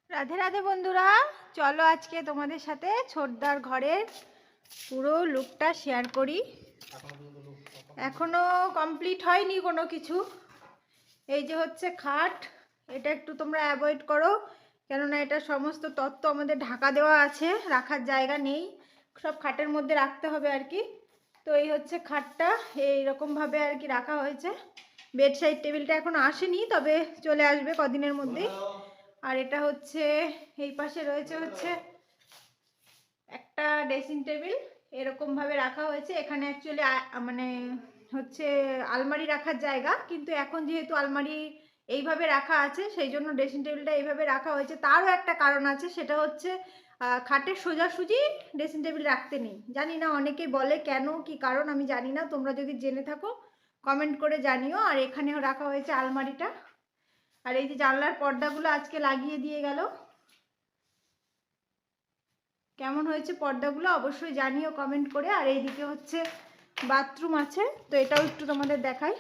রাধে রাধে বন্ধুরা, চলো আজকে তোমাদের সাথে ছোটদার ঘরের পুরো লুকটা শেয়ার করি। এখনো কমপ্লিট হয়নি কোনো কিছু। এই যে হচ্ছে খাট, এটা একটু তোমরা অ্যাভয়েড করো, কেননা এটা সমস্ত তত্ত্ব আমাদের ঢাকা দেওয়া আছে, রাখার জায়গা নেই, সব খাটের মধ্যে রাখতে হবে আর কি। তো এই হচ্ছে খাটটা, এইরকমভাবে আর কি রাখা হয়েছে। বেড সাইড টেবিলটা এখনো আসেনি, তবে চলে আসবে কদিনের মধ্যেই। আর এটা হচ্ছে এই পাশে রয়েছে হচ্ছে একটা ড্রেসিং টেবিল, এরকম ভাবে রাখা হয়েছে। এখানে অ্যাকচুয়ালি মানে হচ্ছে আলমারি রাখার জায়গা, কিন্তু এখন যেহেতু আলমারি এইভাবে রাখা আছে, সেই জন্য ড্রেসিং টেবিলটা এইভাবে রাখা হয়েছে। তারও একটা কারণ আছে, সেটা হচ্ছে খাটের সোজাসুজি ড্রেসিং টেবিল রাখতে নেই। জানি না, অনেকেই বলে কেন, কি কারণ আমি জানি না, তোমরা যদি জেনে থাকো কমেন্ট করে জানিও। আর এখানেও রাখা হয়েছে আলমারিটা। আর এই যে জানলার পর্দাগুলো আজকে লাগিয়ে দিয়ে গেল, কেমন হয়েছে পর্দাগুলো অবশ্যই জানিও কমেন্ট করে। আর এইদিকে হচ্ছে বাথরুম আছে, তো এটাও একটু তোমাদের দেখাই।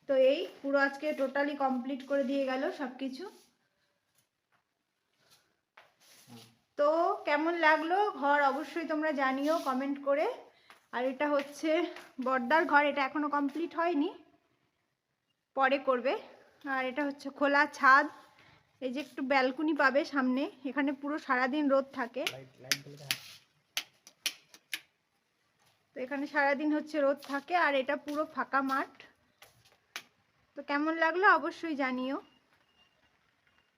তো এই পুরো আজকে টোটালি কমপ্লিট করে দিয়ে গেল সব কিছু। তো কেমন লাগলো ঘর অবশ্যই তোমরা জানিও কমেন্ট করে। আর এটা হচ্ছে বড়দার ঘর, এটা এখনো কমপ্লিট হয়নি, পরে করবে। আর এটা হচ্ছে খোলা ছাদ, এই যে একটু ব্যালকনি পাবে সামনে, এখানে পুরো সারাদিন রোদ থাকে। তো এখানে সারাদিন হচ্ছে রোদ থাকে, আর এটা পুরো ফাঁকা মাঠ। তো কেমন লাগলো অবশ্যই জানিও।